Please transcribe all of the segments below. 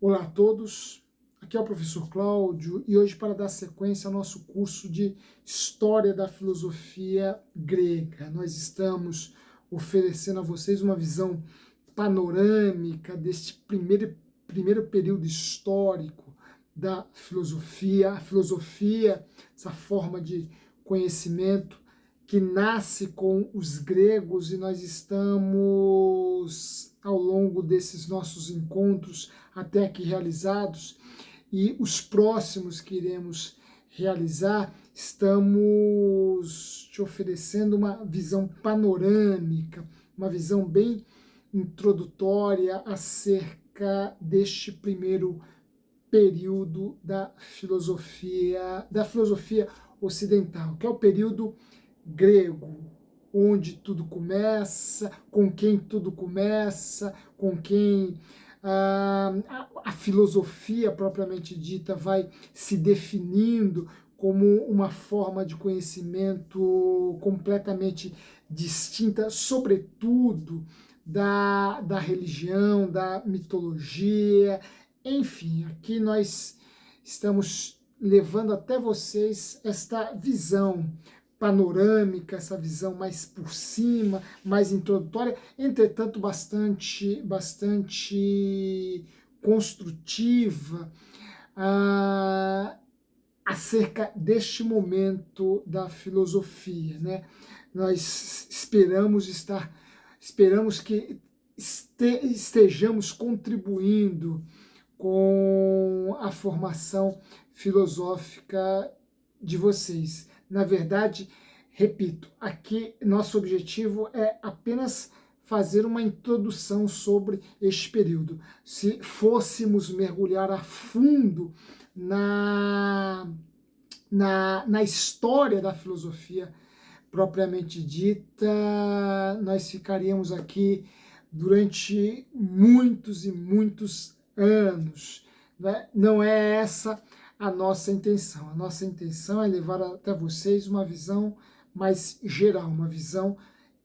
Olá a todos, aqui é o professor Cláudio e hoje para dar sequência ao nosso curso de História da Filosofia Grega. Nós estamos oferecendo a vocês uma visão panorâmica deste primeiro período histórico da filosofia. A filosofia, essa forma de conhecimento que nasce com os gregos e nós estamos, ao longo desses nossos encontros até aqui realizados e os próximos que iremos realizar, estamos te oferecendo uma visão panorâmica, uma visão bem introdutória acerca deste primeiro período da filosofia ocidental, que é o período grego, onde tudo começa, com quem tudo começa, com quem a filosofia propriamente dita vai se definindo como uma forma de conhecimento completamente distinta, sobretudo da religião, da mitologia, enfim, aqui nós estamos levando até vocês esta visão panorâmica, essa visão mais por cima, mais introdutória, entretanto bastante construtiva acerca deste momento da filosofia, né? Nós esperamos que estejamos contribuindo com a formação filosófica de vocês. Na verdade, repito, aqui nosso objetivo é apenas fazer uma introdução sobre este período. Se fôssemos mergulhar a fundo na história da filosofia propriamente dita, nós ficaríamos aqui durante muitos e muitos anos. Né? Não é essa a nossa intenção. A nossa intenção é levar até vocês uma visão mais geral, uma visão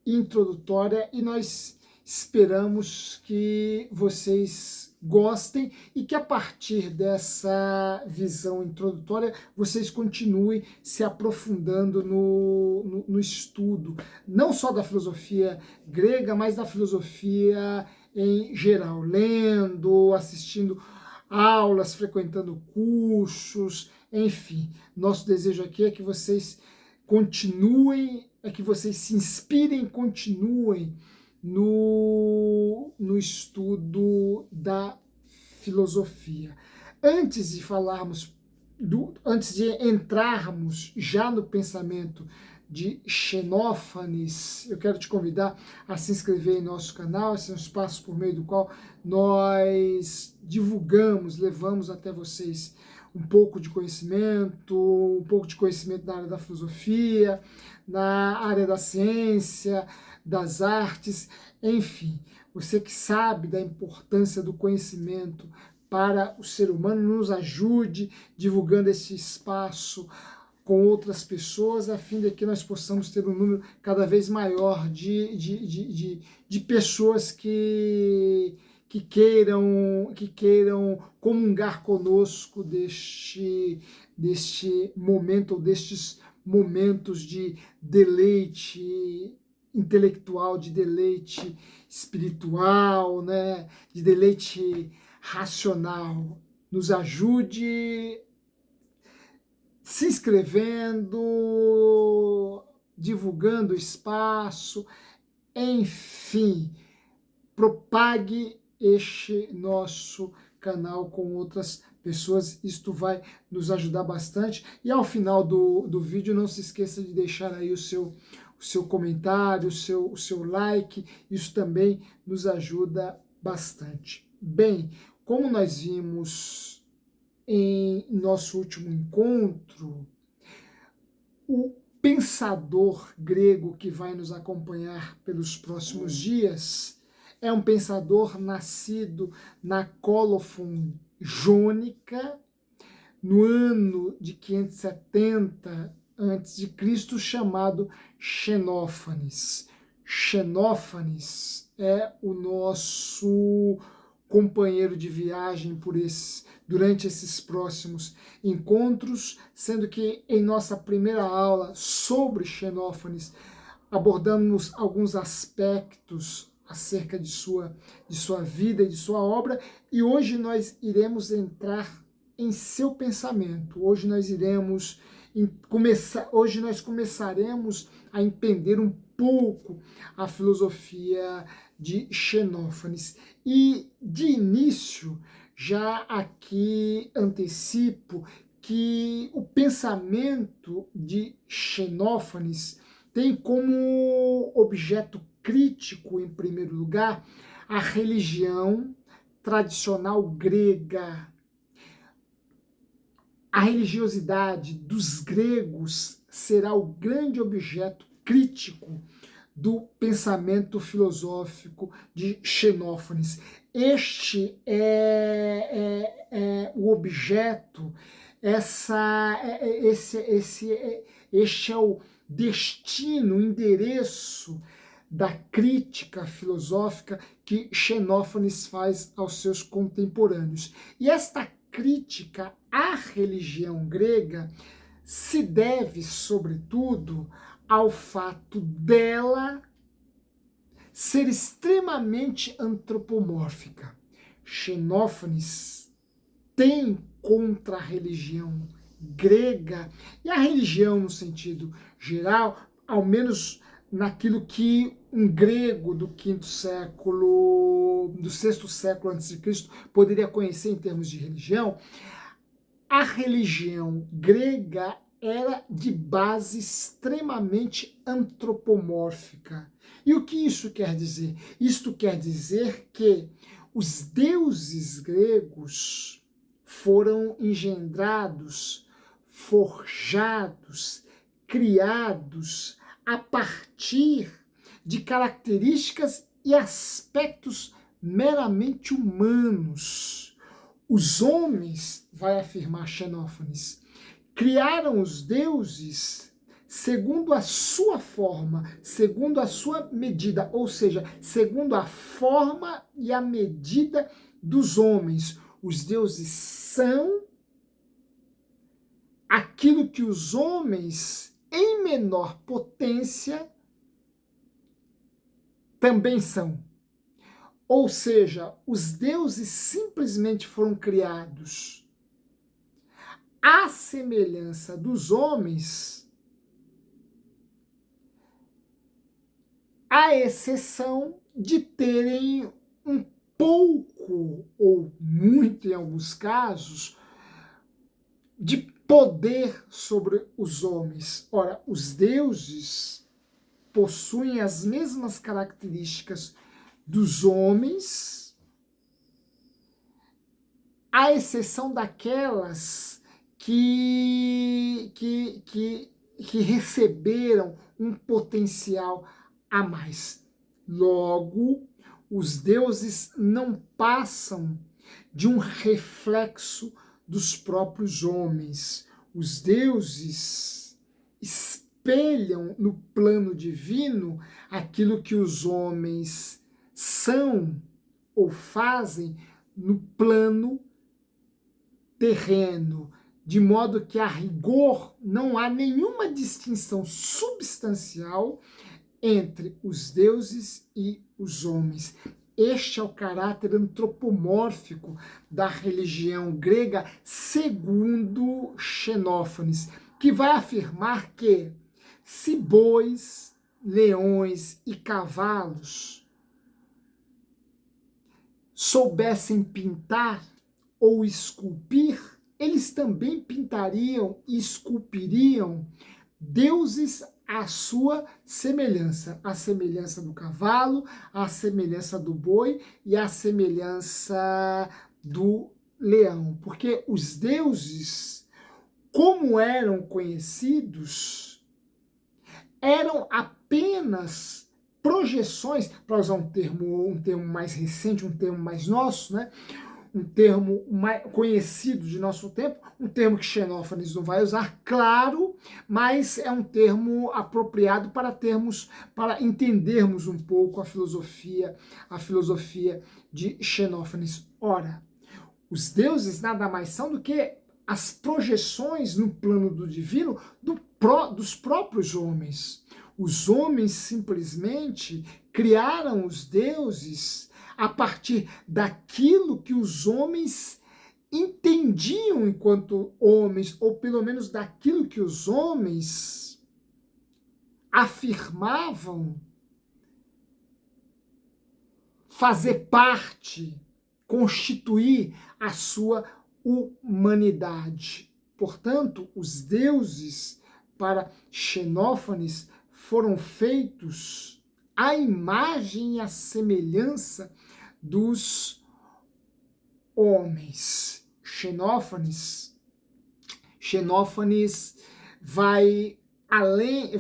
introdutória, e nós esperamos que vocês gostem e que a partir dessa visão introdutória vocês continuem se aprofundando no estudo, não só da filosofia grega, mas da filosofia em geral, lendo, assistindo aulas, frequentando cursos, enfim. Nosso desejo aqui é que vocês continuem, é que vocês se inspirem, continuem no estudo da filosofia. Antes de falarmos, antes de entrarmos já no pensamento de Xenófanes, eu quero te convidar a se inscrever em nosso canal. Esse é um espaço por meio do qual nós divulgamos, levamos até vocês um pouco de conhecimento na área da filosofia, na área da ciência, das artes, enfim. Você que sabe da importância do conhecimento para o ser humano, nos ajude divulgando esse espaço com outras pessoas, a fim de que nós possamos ter um número cada vez maior de pessoas que queiram comungar conosco deste momento, ou destes momentos de deleite intelectual, de deleite espiritual, né, de deleite racional. Nos ajude se inscrevendo, divulgando o espaço, enfim, propague este nosso canal com outras pessoas, isto vai nos ajudar bastante. E ao final do vídeo, não se esqueça de deixar aí o seu comentário, o seu like, isso também nos ajuda bastante. Bem, como nós vimos em nosso último encontro, o pensador grego que vai nos acompanhar pelos próximos dias é um pensador nascido na Cólofon jônica, no ano de 570 a.C., chamado Xenófanes. Xenófanes é o nosso companheiro de viagem durante esses próximos encontros, sendo que em nossa primeira aula sobre Xenófanes abordamos alguns aspectos acerca de sua vida e de sua obra, e hoje nós iremos entrar em seu pensamento. Hoje nós começaremos a entender um pouco a filosofia de Xenófanes. E de início, já aqui antecipo que o pensamento de Xenófanes tem como objeto crítico, em primeiro lugar, a religião tradicional grega. A religiosidade dos gregos será o grande objeto crítico do pensamento filosófico de Xenófanes. Este é o objeto, este é o destino, o endereço da crítica filosófica que Xenófanes faz aos seus contemporâneos. E esta crítica à religião grega se deve, sobretudo, ao fato dela ser extremamente antropomórfica. Xenófanes tem contra a religião grega, e a religião no sentido geral, ao menos naquilo que um grego do sexto século a.C. poderia conhecer em termos de religião, a religião grega era de base extremamente antropomórfica. E o que isso quer dizer? Isto quer dizer que os deuses gregos foram engendrados, forjados, criados a partir de características e aspectos meramente humanos. Os homens, vai afirmar Xenófanes, criaram os deuses segundo a sua forma, segundo a sua medida, ou seja, segundo a forma e a medida dos homens. Os deuses são aquilo que os homens, em menor potência, também são. Ou seja, os deuses simplesmente foram criados à semelhança dos homens, à exceção de terem um pouco, ou muito em alguns casos, de poder sobre os homens. Ora, os deuses possuem as mesmas características dos homens, à exceção daquelas que receberam um potencial a mais. Logo, os deuses não passam de um reflexo dos próprios homens. Os deuses espelham no plano divino aquilo que os homens são ou fazem no plano terreno, de modo que a rigor não há nenhuma distinção substancial entre os deuses e os homens. Este é o caráter antropomórfico da religião grega, segundo Xenófanes, que vai afirmar que se bois, leões e cavalos soubessem pintar ou esculpir, eles também pintariam e esculpiriam deuses à sua semelhança, a semelhança do cavalo, a semelhança do boi e a semelhança do leão. Porque os deuses, como eram conhecidos, eram apenas projeções, para usar um termo mais recente, um termo mais nosso, né? um termo mais conhecido de nosso tempo, um termo que Xenófanes não vai usar, claro, mas é um termo apropriado para entendermos um pouco a filosofia de Xenófanes. Ora, os deuses nada mais são do que as projeções no plano do divino dos próprios homens. Os homens simplesmente criaram os deuses a partir daquilo que os homens entendiam enquanto homens, ou pelo menos daquilo que os homens afirmavam fazer parte, constituir a sua humanidade. Portanto, os deuses para Xenófanes foram feitos à imagem e à semelhança dos homens. Xenófanes vai além,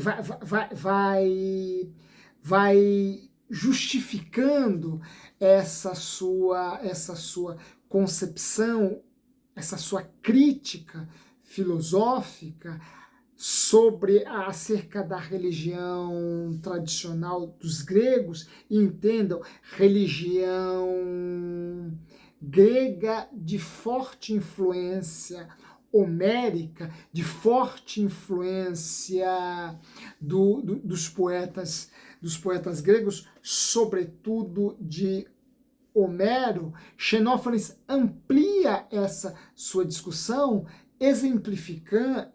vai justificando essa sua concepção, essa sua crítica filosófica acerca da religião tradicional dos gregos. E entendam, religião grega de forte influência homérica, de forte influência dos poetas gregos, sobretudo de Homero. Xenófanes amplia essa sua discussão,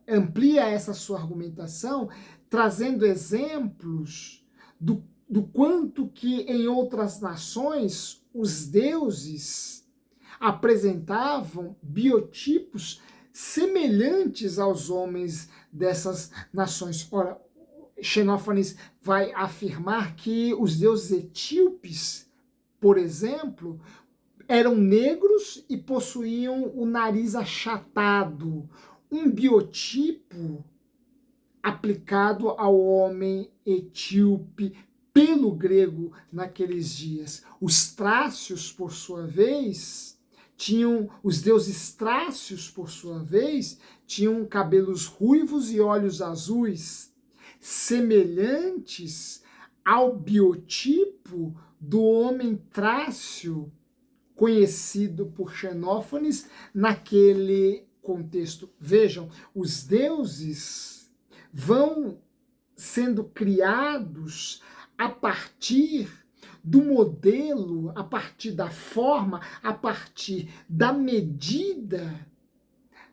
amplia essa sua argumentação, trazendo exemplos do quanto que em outras nações os deuses apresentavam biotipos semelhantes aos homens dessas nações. Ora, Xenófanes vai afirmar que os deuses etíopes, por exemplo, eram negros e possuíam o nariz achatado, um biotipo aplicado ao homem etíope pelo grego naqueles dias. Os trácios, por sua vez, os deuses trácios, por sua vez, tinham cabelos ruivos e olhos azuis, semelhantes ao biotipo do homem trácio conhecido por Xenófanes naquele contexto. Vejam, os deuses vão sendo criados a partir do modelo, a partir da forma, a partir da medida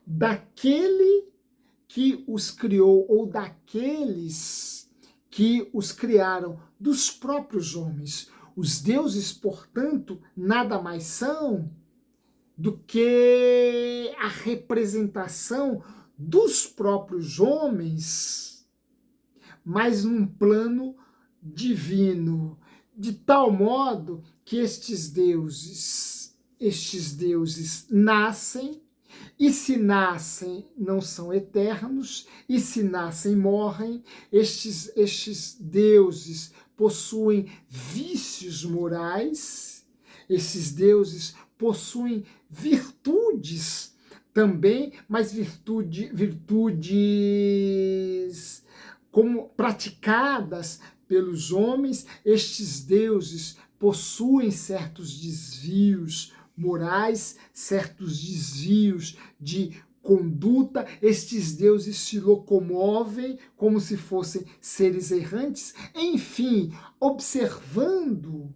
daquele que os criou ou daqueles que os criaram, dos próprios homens. Os deuses, portanto, nada mais são do que a representação dos próprios homens, mas num plano divino, de tal modo que estes deuses nascem, e se nascem não são eternos, e se nascem morrem. Estes deuses possuem vícios morais, esses deuses possuem virtudes também, mas virtudes como praticadas pelos homens. Estes deuses possuem certos desvios morais, certos desvios de conduta. Estes deuses se locomovem como se fossem seres errantes. Enfim, observando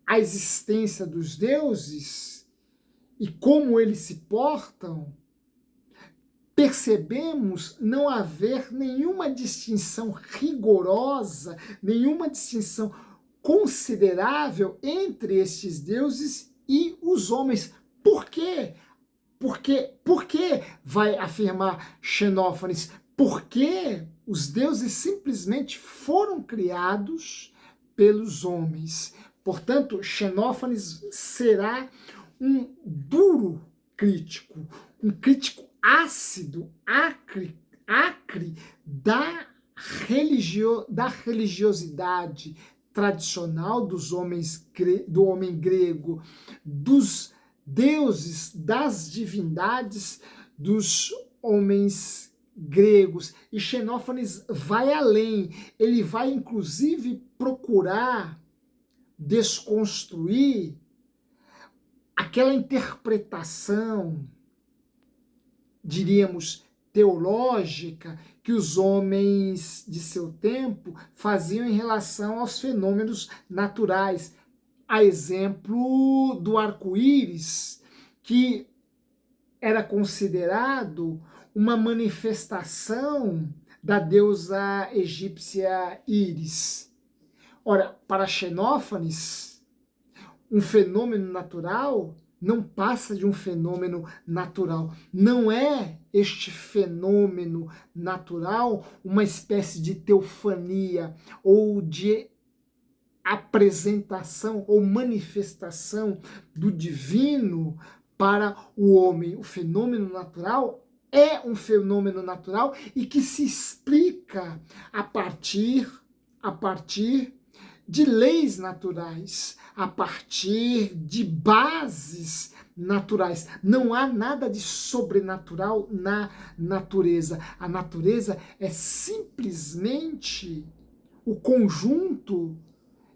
a existência dos deuses e como eles se portam, percebemos não haver nenhuma distinção rigorosa, nenhuma distinção considerável entre estes deuses e os homens. Por quê? Por que vai afirmar Xenófanes? Porque os deuses simplesmente foram criados pelos homens. Portanto, Xenófanes será um duro crítico, um crítico ácido, acre da religiosidade tradicional do homem grego, dos deuses das divindades dos homens gregos. E Xenófanes vai além, ele vai inclusive procurar desconstruir aquela interpretação, diríamos, teológica que os homens de seu tempo faziam em relação aos fenômenos naturais. A exemplo do arco-íris, que era considerado uma manifestação da deusa egípcia Íris. Ora, para Xenófanes, um fenômeno natural não passa de um fenômeno natural. Não é este fenômeno natural uma espécie de teofania ou de apresentação ou manifestação do divino para o homem. O fenômeno natural é um fenômeno natural e que se explica a partir de leis naturais, a partir de bases naturais. Não há nada de sobrenatural na natureza. A natureza é simplesmente o conjunto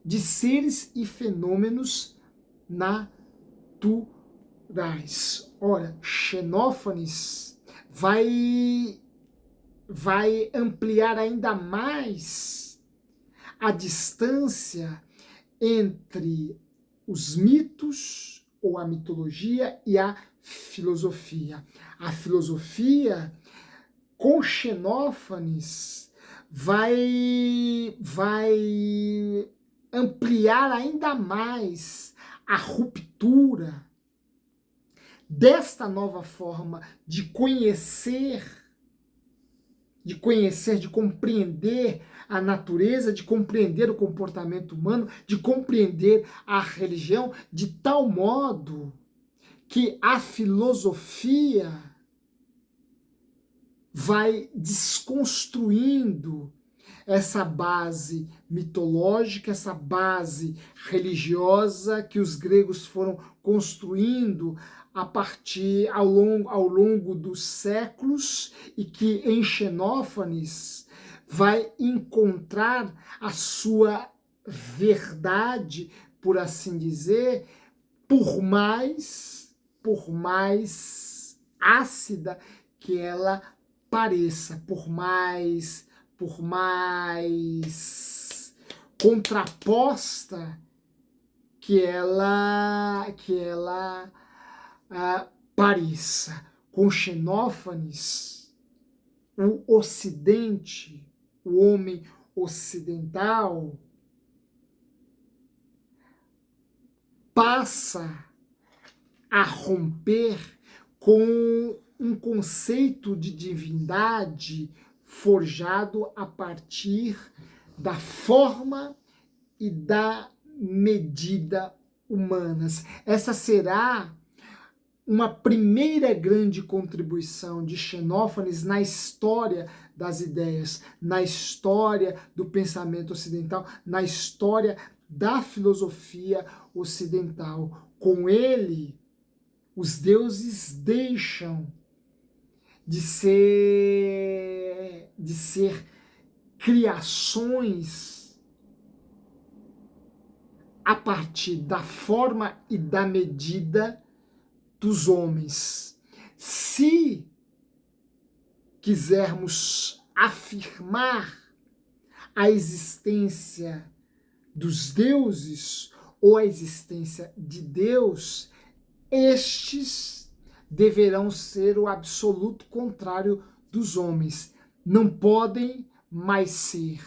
de seres e fenômenos naturais. Ora, Xenófanes vai ampliar ainda mais a distância entre os mitos ou a mitologia e a filosofia. A filosofia, com Xenófanes, vai ampliar ainda mais a ruptura desta nova forma de conhecer, de compreender a natureza, de compreender o comportamento humano, de compreender a religião, de tal modo que a filosofia vai desconstruindo essa base mitológica, essa base religiosa que os gregos foram construindo ao longo dos séculos e que em Xenófanes vai encontrar a sua verdade, por assim dizer, por mais ácida que ela pareça, por mais contraposta que ela pareça. Com Xenófanes, o Ocidente, o homem ocidental, passa a romper com um conceito de divindade forjado a partir da forma e da medida humanas. Essa será uma primeira grande contribuição de Xenófanes na história das ideias, na história do pensamento ocidental, na história da filosofia ocidental. Com ele, os deuses deixam de ser criações a partir da forma e da medida dos homens. Se quisermos afirmar a existência dos deuses ou a existência de Deus, estes deverão ser o absoluto contrário dos homens. Não podem mais ser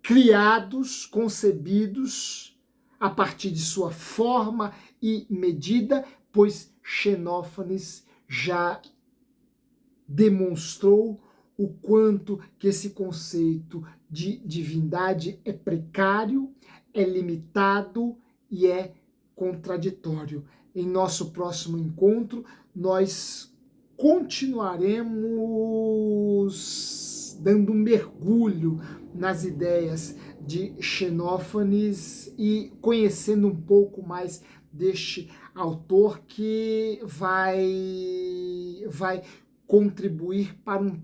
criados, concebidos a partir de sua forma e medida, pois Xenófanes já demonstrou o quanto que esse conceito de divindade é precário, é limitado e é contraditório. Em nosso próximo encontro, nós continuaremos dando um mergulho nas ideias de Xenófanes e conhecendo um pouco mais deste autor que vai contribuir para um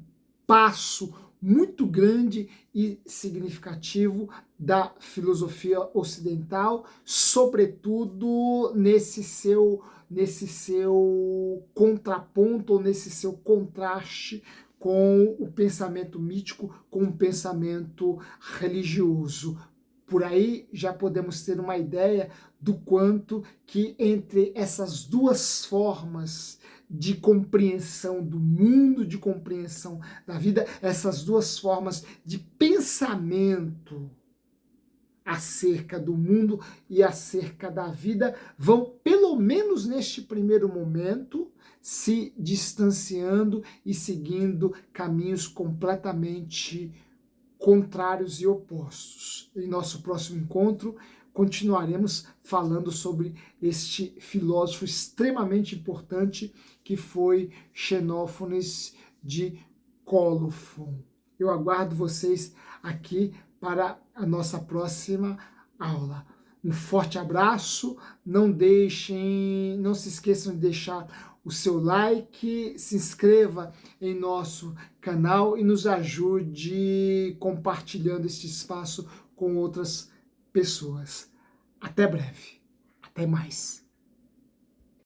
passo muito grande e significativo da filosofia ocidental, sobretudo nesse seu contraponto, ou nesse seu contraste com o pensamento mítico, com o pensamento religioso. Por aí já podemos ter uma ideia do quanto que entre essas duas formas de compreensão do mundo, de compreensão da vida, essas duas formas de pensamento acerca do mundo e acerca da vida vão, pelo menos neste primeiro momento, se distanciando e seguindo caminhos completamente contrários e opostos. Em nosso próximo encontro, continuaremos falando sobre este filósofo extremamente importante que foi Xenófanes de Cólofon. Eu aguardo vocês aqui para a nossa próxima aula. Um forte abraço, não se esqueçam de deixar o seu like, se inscreva em nosso canal e nos ajude compartilhando este espaço com outras pessoas. Até breve. Até mais.